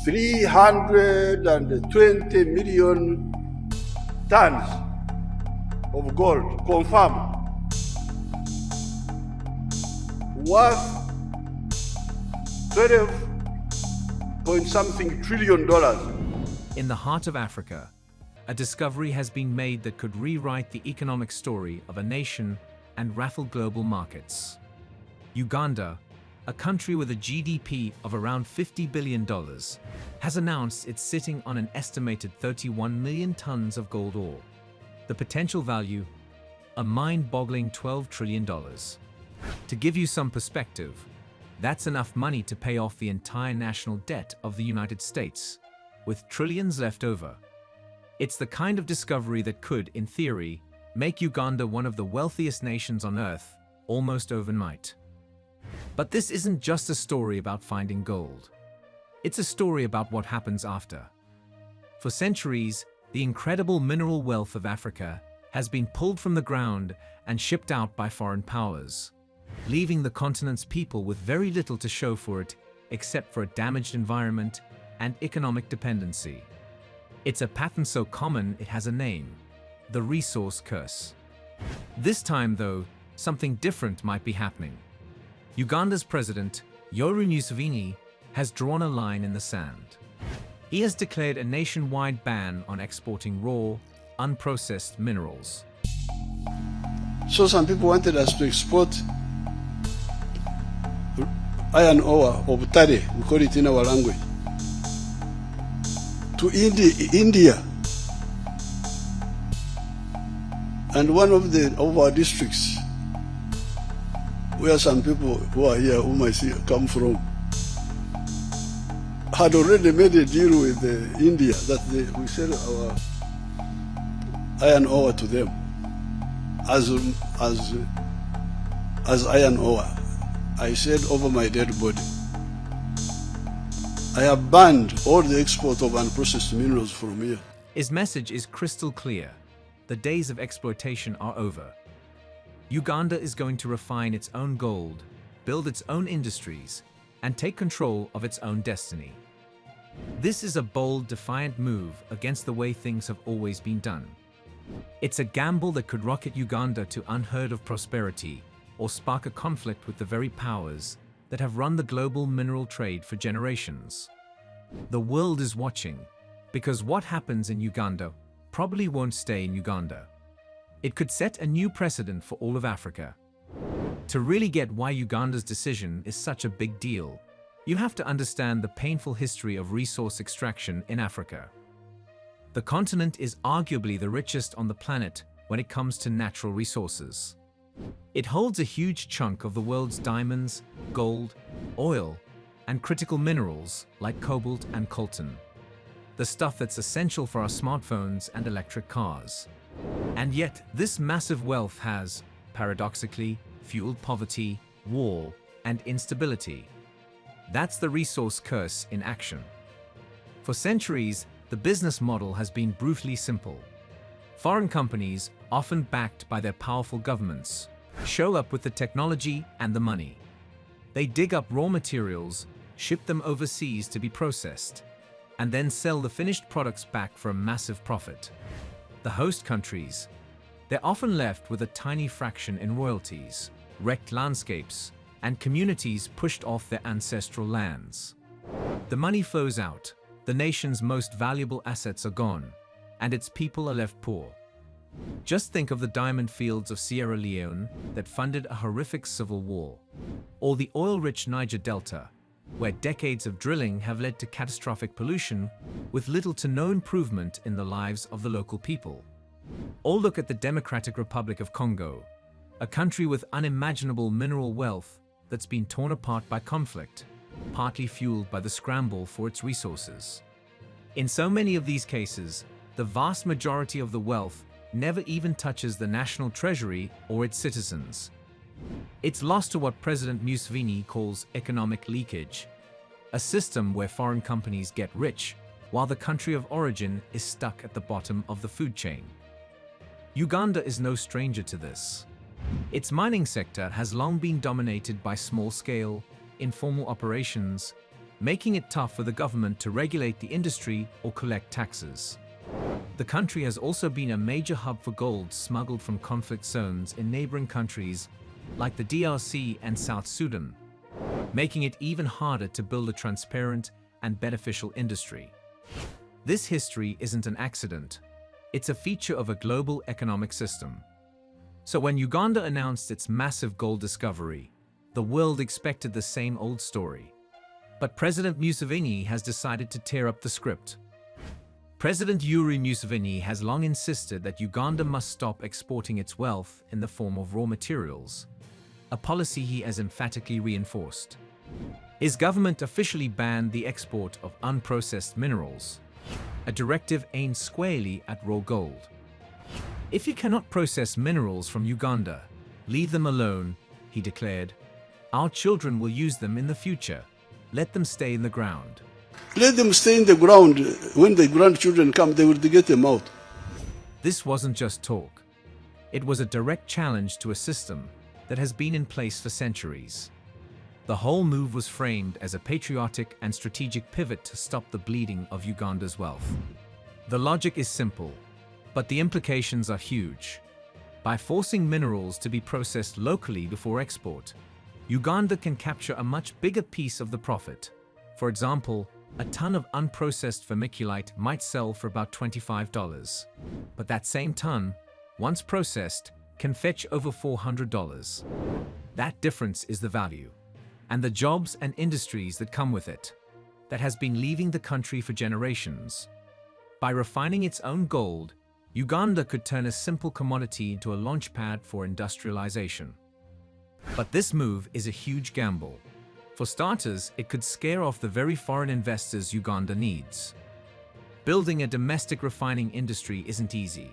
320 million tons of gold confirmed, worth 12 point something trillion dollars. In the heart of Africa, a discovery has been made that could rewrite the economic story of a nation and rattle global markets. Uganda, a country with a GDP of around $50 billion, has announced it's sitting on an estimated 31 million tons of gold ore. The potential value, a mind-boggling $12 trillion. To give you some perspective, that's enough money to pay off the entire national debt of the United States, with trillions left over. It's the kind of discovery that could, in theory, make Uganda one of the wealthiest nations on Earth, almost overnight. But this isn't just a story about finding gold. It's a story about what happens after. For centuries, the incredible mineral wealth of Africa has been pulled from the ground and shipped out by foreign powers, leaving the continent's people with very little to show for it except for a damaged environment and economic dependency. It's a pattern so common it has a name: the resource curse. This time, though, something different might be happening. Uganda's president, Yoweri Museveni, has drawn a line in the sand. He has declared a nationwide ban on exporting raw, unprocessed minerals. So some people wanted us to export iron ore or butare, we call it in our language, to India. And one of our districts, where some people who are here, whom I see come from, had already made a deal with India that we sell our iron ore to them as iron ore. I said over my dead body, I have banned all the export of unprocessed minerals from here. His message is crystal clear. The days of exploitation are over. Uganda is going to refine its own gold, build its own industries, and take control of its own destiny. This is a bold, defiant move against the way things have always been done. It's a gamble that could rocket Uganda to unheard-of prosperity or spark a conflict with the very powers that have run the global mineral trade for generations. The world is watching, because what happens in Uganda probably won't stay in Uganda. It could set a new precedent for all of Africa. To really get why Uganda's decision is such a big deal, you have to understand the painful history of resource extraction in Africa. The continent is arguably the richest on the planet when it comes to natural resources. It holds a huge chunk of the world's diamonds, gold, oil, and critical minerals like cobalt and coltan, the stuff that's essential for our smartphones and electric cars. And yet, this massive wealth has, paradoxically, fueled poverty, war, and instability. That's the resource curse in action. For centuries, the business model has been brutally simple. Foreign companies, often backed by their powerful governments, show up with the technology and the money. They dig up raw materials, ship them overseas to be processed, and then sell the finished products back for a massive profit. The host countries, they're often left with a tiny fraction in royalties, wrecked landscapes, and communities pushed off their ancestral lands. The money flows out, the nation's most valuable assets are gone, and its people are left poor. Just think of the diamond fields of Sierra Leone that funded a horrific civil war, or the oil-rich Niger Delta, where decades of drilling have led to catastrophic pollution with little to no improvement in the lives of the local people. Or look at the Democratic Republic of Congo, a country with unimaginable mineral wealth that's been torn apart by conflict, partly fueled by the scramble for its resources. In so many of these cases, the vast majority of the wealth never even touches the national treasury or its citizens. It's lost to what President Museveni calls economic leakage, a system where foreign companies get rich while the country of origin is stuck at the bottom of the food chain. Uganda is no stranger to this. Its mining sector has long been dominated by small-scale, informal operations making it tough for the government to regulate the industry or collect taxes. The country has also been a major hub for gold smuggled from conflict zones in neighboring countries like the DRC and South Sudan, making it even harder to build a transparent and beneficial industry. This history isn't an accident. It's a feature of a global economic system. So when Uganda announced its massive gold discovery, the world expected the same old story. But President Museveni has decided to tear up the script. President Yoweri Museveni has long insisted that Uganda must stop exporting its wealth in the form of raw materials, a policy he has emphatically reinforced. His government officially banned the export of unprocessed minerals, a directive aimed squarely at raw gold. If you cannot process minerals from Uganda, leave them alone, he declared. Our children will use them in the future. Let them stay in the ground. Let them stay in the ground. When the grandchildren come, they will get them out. This wasn't just talk. It was a direct challenge to a system that has been in place for centuries. The whole move was framed as a patriotic and strategic pivot to stop the bleeding of Uganda's wealth. The logic is simple, but the implications are huge. By forcing minerals to be processed locally before export, Uganda can capture a much bigger piece of the profit. For example, a ton of unprocessed vermiculite might sell for about $25. But that same ton, once processed, can fetch over $400. That difference is the value, and the jobs and industries that come with it, that has been leaving the country for generations. By refining its own gold, Uganda could turn a simple commodity into a launchpad for industrialization. But this move is a huge gamble. For starters, it could scare off the very foreign investors Uganda needs. Building a domestic refining industry isn't easy.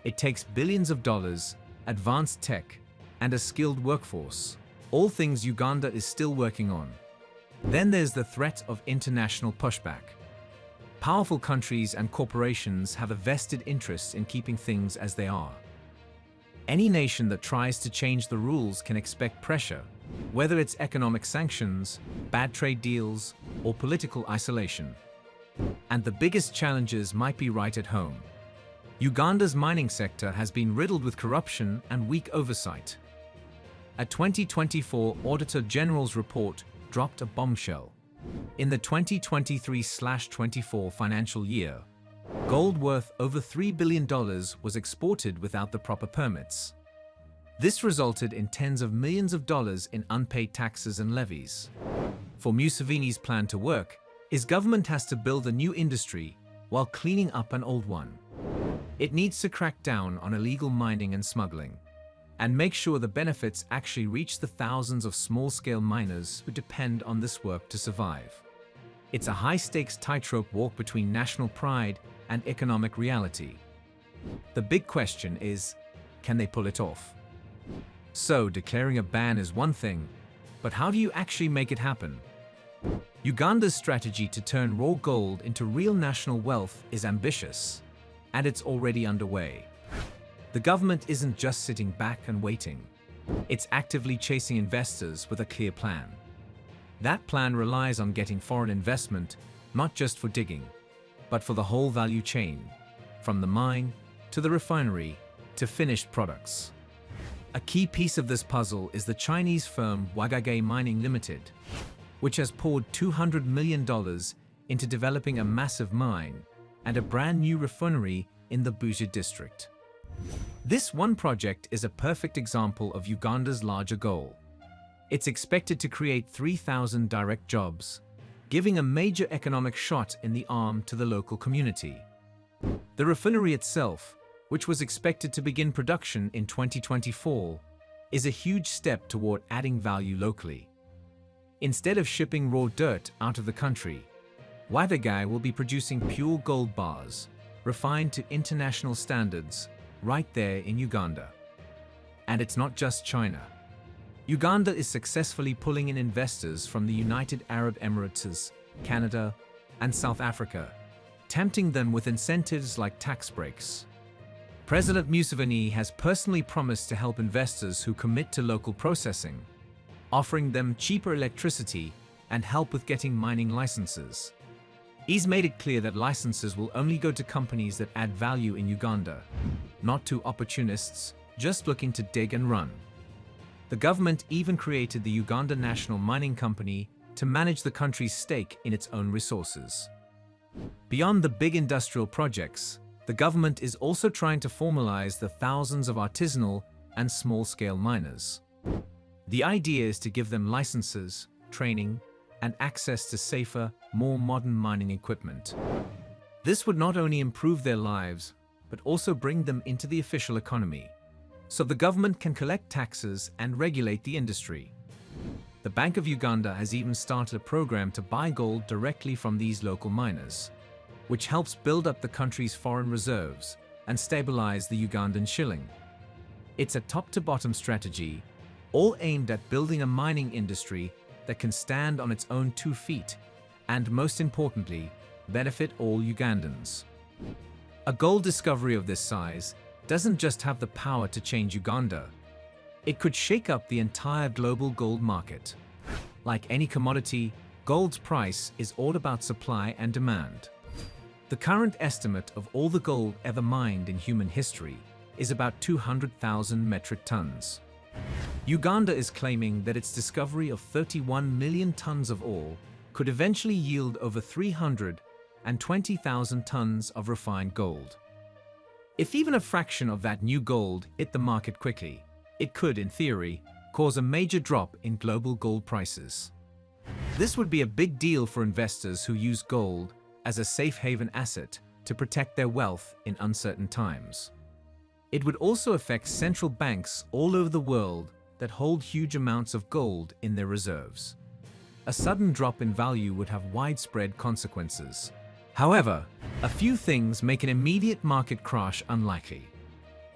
It takes billions of dollars, advanced tech, and a skilled workforce, all things Uganda is still working on. Then there's the threat of international pushback. Powerful countries and corporations have a vested interest in keeping things as they are. Any nation that tries to change the rules can expect pressure, whether it's economic sanctions, bad trade deals, or political isolation. And the biggest challenges might be right at home. Uganda's mining sector has been riddled with corruption and weak oversight. A 2024 Auditor General's report dropped a bombshell. In the 2023/24 financial year, gold worth over $3 billion was exported without the proper permits. This resulted in tens of millions of dollars in unpaid taxes and levies. For Museveni's plan to work, his government has to build a new industry while cleaning up an old one. It needs to crack down on illegal mining and smuggling, and make sure the benefits actually reach the thousands of small-scale miners who depend on this work to survive. It's a high-stakes tightrope walk between national pride and economic reality. The big question is, can they pull it off? So, declaring a ban is one thing, but how do you actually make it happen? Uganda's strategy to turn raw gold into real national wealth is ambitious, and it's already underway. The government isn't just sitting back and waiting. It's actively chasing investors with a clear plan. That plan relies on getting foreign investment, not just for digging, but for the whole value chain, from the mine to the refinery to finished products. A key piece of this puzzle is the Chinese firm Wagage Mining Limited, which has poured $200 million into developing a massive mine and a brand new refinery in the Busia district. This one project is a perfect example of Uganda's larger goal. It's expected to create 3,000 direct jobs, giving a major economic shot in the arm to the local community. The refinery itself, which was expected to begin production in 2024, is a huge step toward adding value locally. Instead of shipping raw dirt out of the country, Wadagai will be producing pure gold bars, refined to international standards, right there in Uganda. And it's not just China. Uganda is successfully pulling in investors from the United Arab Emirates, Canada, and South Africa, tempting them with incentives like tax breaks. President Museveni has personally promised to help investors who commit to local processing, offering them cheaper electricity and help with getting mining licenses. He's made it clear that licenses will only go to companies that add value in Uganda, not to opportunists just looking to dig and run. The government even created the Uganda National Mining Company to manage the country's stake in its own resources. Beyond the big industrial projects, the government is also trying to formalize the thousands of artisanal and small-scale miners. The idea is to give them licenses, training, and access to safer, more modern mining equipment. This would not only improve their lives, but also bring them into the official economy, so the government can collect taxes and regulate the industry. The Bank of Uganda has even started a program to buy gold directly from these local miners, which helps build up the country's foreign reserves and stabilize the Ugandan shilling. It's a top-to-bottom strategy, all aimed at building a mining industry that can stand on its own 2 feet and, most importantly, benefit all Ugandans. A gold discovery of this size doesn't just have the power to change Uganda. It could shake up the entire global gold market. Like any commodity, gold's price is all about supply and demand. The current estimate of all the gold ever mined in human history is about 200,000 metric tons. Uganda is claiming that its discovery of 31 million tons of ore could eventually yield over 320,000 tons of refined gold. If even a fraction of that new gold hit the market quickly, it could, in theory, cause a major drop in global gold prices. This would be a big deal for investors who use gold as a safe haven asset to protect their wealth in uncertain times. It would also affect central banks all over the world that hold huge amounts of gold in their reserves. A sudden drop in value would have widespread consequences. However, a few things make an immediate market crash unlikely.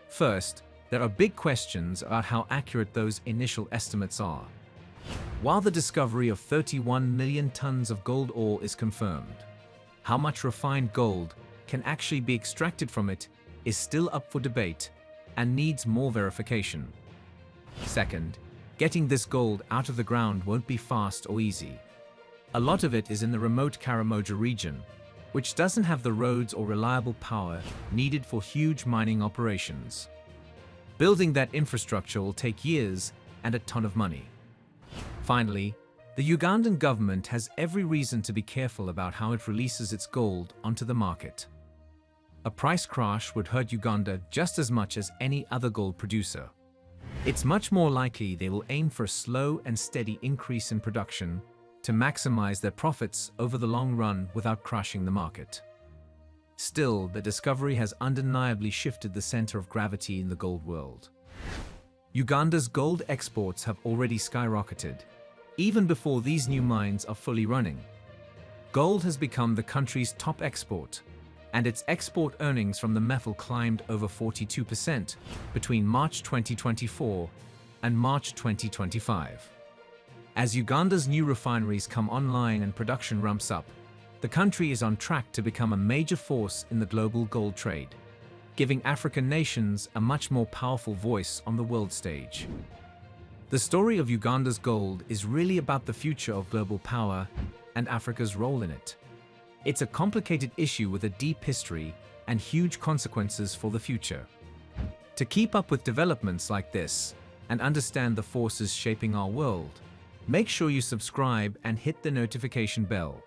First, there are big questions about how accurate those initial estimates are. While the discovery of 31 million tons of gold ore is confirmed, how much refined gold can actually be extracted from it is still up for debate and needs more verification. Second, getting this gold out of the ground won't be fast or easy. A lot of it is in the remote Karamoja region, which doesn't have the roads or reliable power needed for huge mining operations. Building that infrastructure will take years and a ton of money. Finally, the Ugandan government has every reason to be careful about how it releases its gold onto the market. A price crash would hurt Uganda just as much as any other gold producer. It's much more likely they will aim for a slow and steady increase in production to maximize their profits over the long run without crashing the market. Still, the discovery has undeniably shifted the center of gravity in the gold world. Uganda's gold exports have already skyrocketed, even before these new mines are fully running. Gold has become the country's top export, and its export earnings from the metal climbed over 42% between March 2024 and March 2025. As Uganda's new refineries come online and production ramps up, the country is on track to become a major force in the global gold trade, giving African nations a much more powerful voice on the world stage. The story of Uganda's gold is really about the future of global power and Africa's role in it. It's a complicated issue with a deep history and huge consequences for the future. To keep up with developments like this and understand the forces shaping our world, make sure you subscribe and hit the notification bell.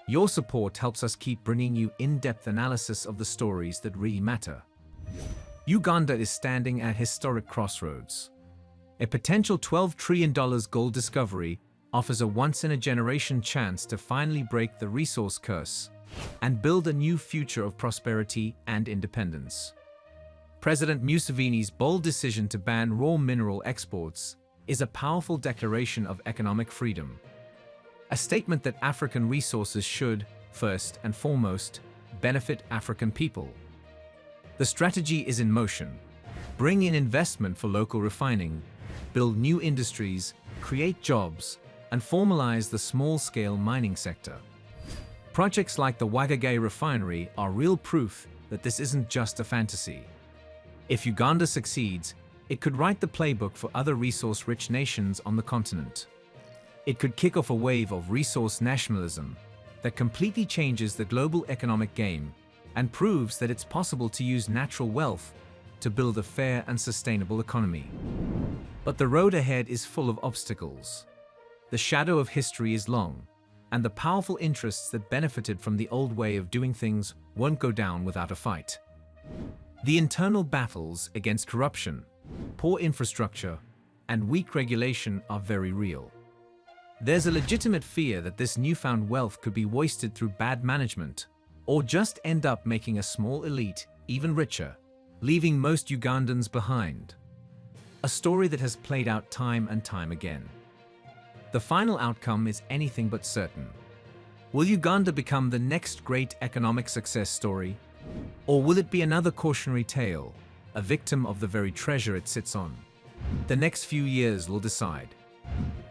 Your support helps us keep bringing you in-depth analysis of the stories that really matter. Uganda is standing at historic crossroads. A potential $12 trillion gold discovery offers a once-in-a-generation chance to finally break the resource curse and build a new future of prosperity and independence. President Museveni's bold decision to ban raw mineral exports is a powerful declaration of economic freedom. A statement that African resources should, first and foremost, benefit African people. The strategy is in motion. Bring in investment for local refining, build new industries, create jobs, and formalize the small-scale mining sector. Projects like the Wagagay refinery are real proof that this isn't just a fantasy. If Uganda succeeds, it could write the playbook for other resource-rich nations on the continent. It could kick off a wave of resource nationalism that completely changes the global economic game and proves that it's possible to use natural wealth to build a fair and sustainable economy. But the road ahead is full of obstacles. The shadow of history is long, and the powerful interests that benefited from the old way of doing things won't go down without a fight. The internal battles against corruption, poor infrastructure, and weak regulation are very real. There's a legitimate fear that this newfound wealth could be wasted through bad management, or just end up making a small elite even richer, leaving most Ugandans behind. A story that has played out time and time again. The final outcome is anything but certain. Will Uganda become the next great economic success story? Or will it be another cautionary tale, a victim of the very treasure it sits on? The next few years will decide.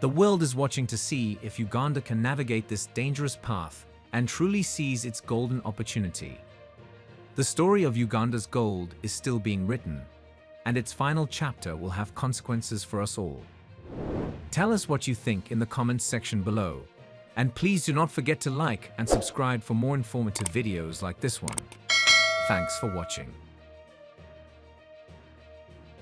The world is watching to see if Uganda can navigate this dangerous path and truly seize its golden opportunity. The story of Uganda's gold is still being written, and its final chapter will have consequences for us all. Tell us what you think in the comments section below, and please do not forget to like and subscribe for more informative videos like this one. Thanks for watching.